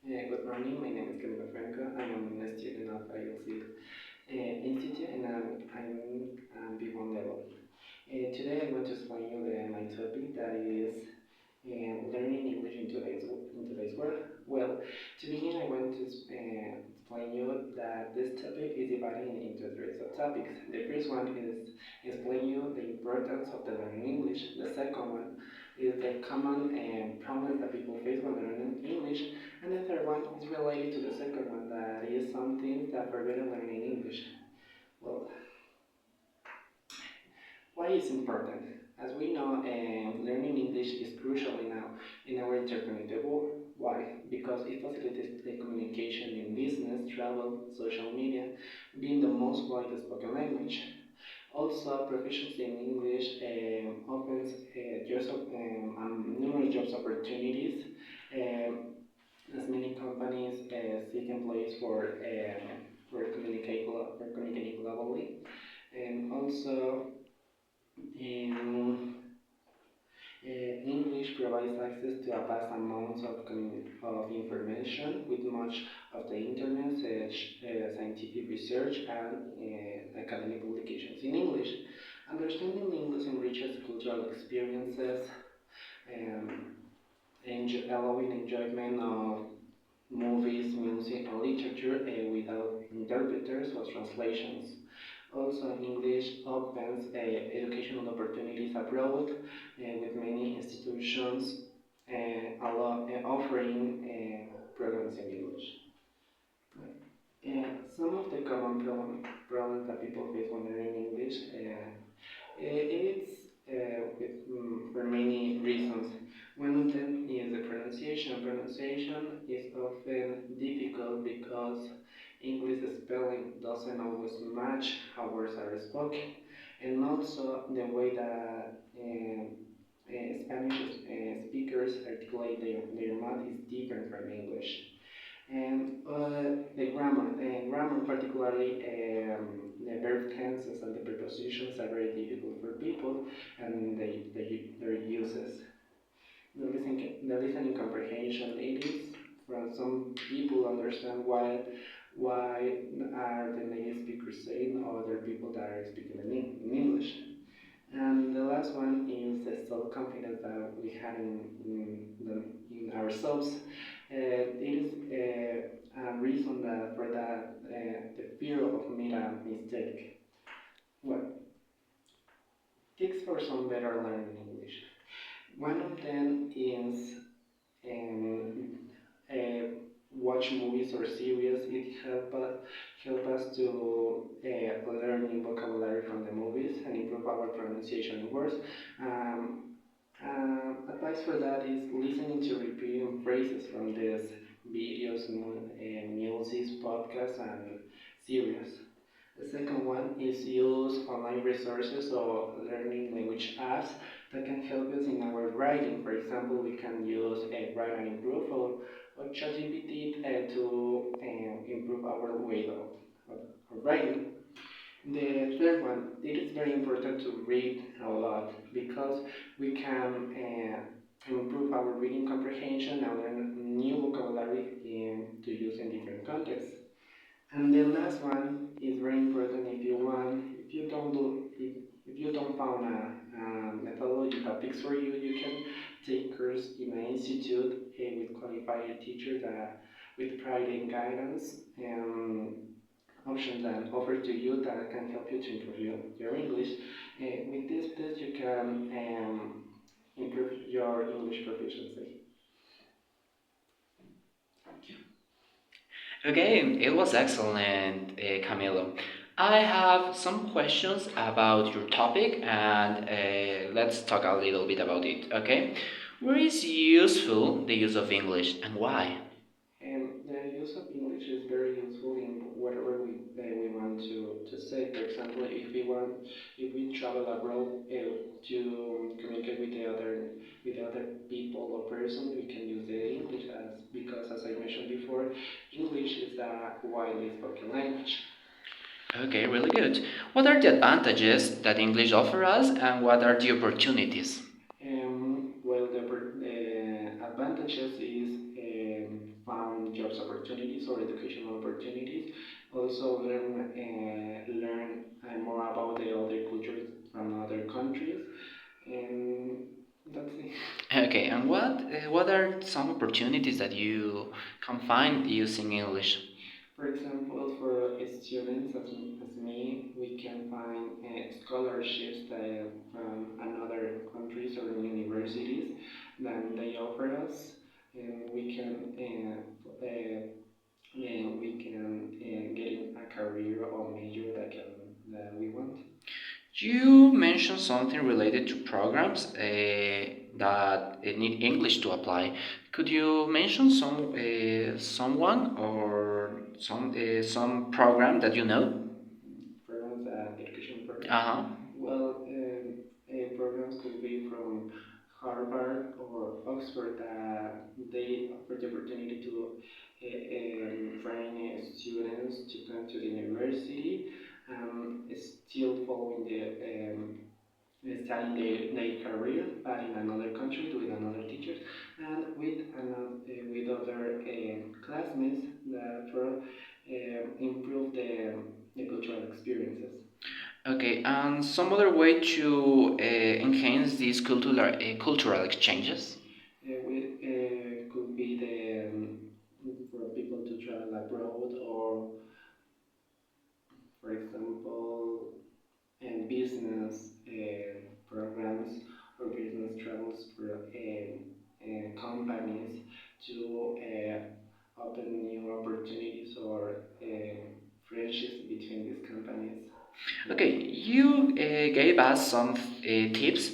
Good morning, my name is Camilo Franco. I am a student of ILC Institute and I'm B1 level. Today I want to explain you my topic that is learning English in today's world. Well, to begin, I want to explain you that this topic is divided into three subtopics. The first one is explain you the importance of the learning English. The second one is the common problems that people face when learning English. And the third one is related to the second one, that is some things that prevent learning English. Well, why is important? As we know, learning English is crucial in our interconnected world. Why? Because it facilitates the communication in business, travel, social media, being the most widely spoken language. Also, proficiency in English opens numerous jobs opportunities, as many companies seek employees for communicating globally, and also in English provides access to a vast amount of information with much of the internet, such scientific research and academic publications in English. Understanding English enriches cultural experiences um, and allowing enjoyment of movies, music, and literature without interpreters or translations. Also, English opens educational opportunities abroad with many institutions offering programs in English. Some of the common problems that people face when learning English, it's for many reasons. One of them is the pronunciation. Pronunciation is often difficult because English spelling doesn't always match how words are spoken, and also the way that Spanish speakers articulate their mouth is different from English. And the grammar particularly the verb tenses and the prepositions are very difficult for people, and their uses. The listening comprehension, it is from some people understand why are the native speakers saying other people that are speaking in English. And the last one is the self-confidence that we have in ourselves. It is a reason that for that the fear of making a mistake. Well, tips for some better learning English. One of them is um, uh, watch movies or series. It help us to learn new vocabulary from the movies and improve our pronunciation in words. Um, Advice for that is listening to repeating phrases from these videos, music, podcasts, and series. The second one is use online resources or learning language apps that can help us in our writing. For example, we can use Write and Improve or ChatGPT to improve our way of writing. The third one, it is very important to read a lot because we can improve our reading comprehension and learn new vocabulary to use in different contexts. And the last one is very important if you don't find a methodology that fits for you, you can take course in an institute with qualified teachers that with pride and guidance and options that offer to you that can help you to improve your English. With this test, you can improve your English proficiency. Okay, it was excellent, Camilo. I have some questions about your topic, and let's talk a little bit about it. Okay, where is useful the use of English and why? And the use of English is very useful in whatever we want to say. For example, if we travel abroad to communicate with the other people or person, we can use the English because as I mentioned before, English is a widely spoken language. Okay, really good. What are the advantages that English offers us, and what are the opportunities? Well, the advantages is found jobs opportunities or educational opportunities. Also learn more about the other cultures from other countries, and that's it. Okay, and what are some opportunities that you can find using English? For example, for students as me, we can find scholarships that, from another countries or universities that they offer us, and we can get in a career or major that we want. You mentioned something related to programs that need English to apply. Could you mention someone or some program that you know? Programs, education programs. Uh huh. Well, programs could be from Harvard or Oxford. They offer the opportunity to train students to come to the university, still following studying their career, but in another country with another teachers and with other classmates that for improve the cultural experiences. Okay, and some other way to enhance these cultural exchanges? Could be for people to travel abroad, or for example, business programs or business travels for companies to open new opportunities or friendships between these companies. Okay, you gave us some tips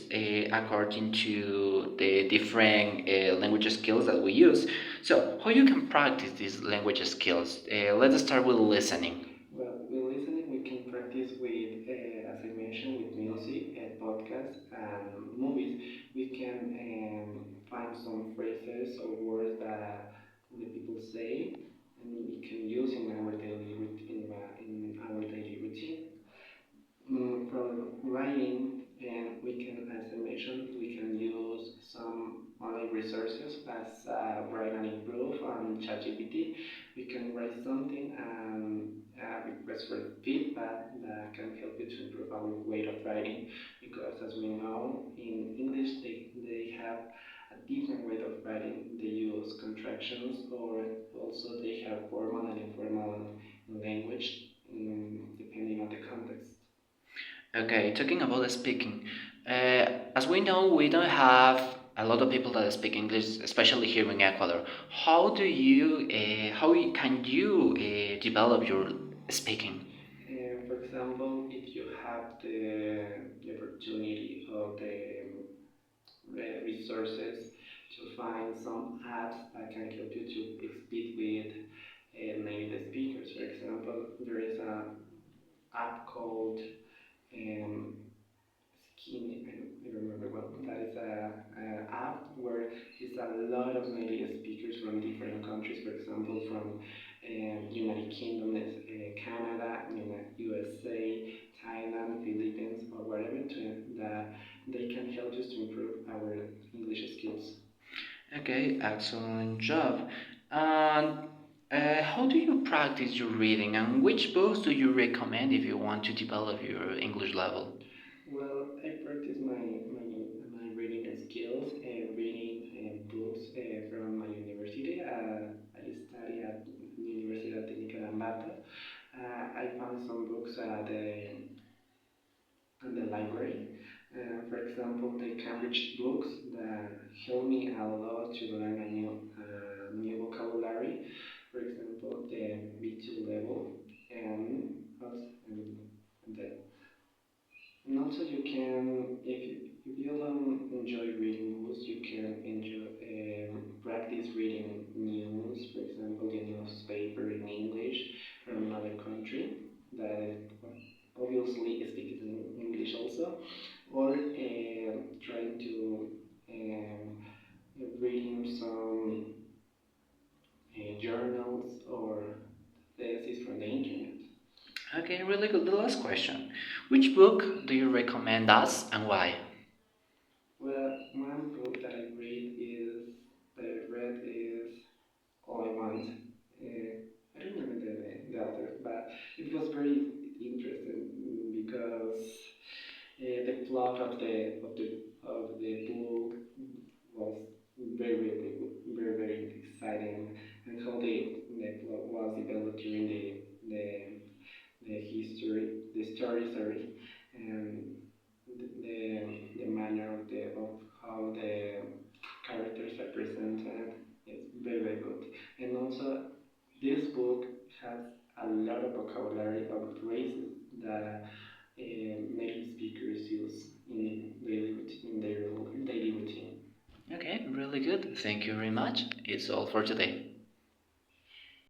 according to the different language skills that we use. So, how you can practice these language skills? Let's start with listening. Well, with listening, we can practice with, as I mentioned, with music, podcasts, and movies. We can find some phrases or words that the people say, and we can use in our in our daily routine. For writing, and we can, as I mentioned, we can use some online resources as Write and Improve on ChatGPT. We can write something and request for feedback that can help you to improve our way of writing, because as we know in English they have a different way of writing. They use contractions, or also they have formal and informal language, depending on the context. Okay, talking about the speaking, as we know, we don't have a lot of people that speak English, especially here in Ecuador. How can you develop your speaking? For example, if you have the opportunity or the resources to find some apps that can help you to speak with native speakers. For example, there is an app called um, Skinny. I don't remember well. That is a app where it's a lot of native speakers from different countries. For example, from United Kingdom, Canada, USA, Thailand, Philippines, or wherever, that they can help us to improve our English skills. Okay, excellent job. And how do you practice your reading, and which books do you recommend if you want to develop your English level? Well, I practice my reading skills, reading books from my university. I study at Universidad Técnica de Ambato. I found some books in the library. For example, the Cambridge books that help me a lot to learn a new vocabulary. For example, the B2 level, and also, the and also you can, if you don't enjoy reading books, you can enjoy practice reading news. For example, the newspaper in English from another country that is obviously speaks in English also, or trying to reading some journals or theses from the internet. Okay, really good. The last question. Which book do you recommend us and why? Well, one book that I read is All I Want. phrases that native speakers use in in their daily routine. Okay, really good. Thank you very much. It's all for today.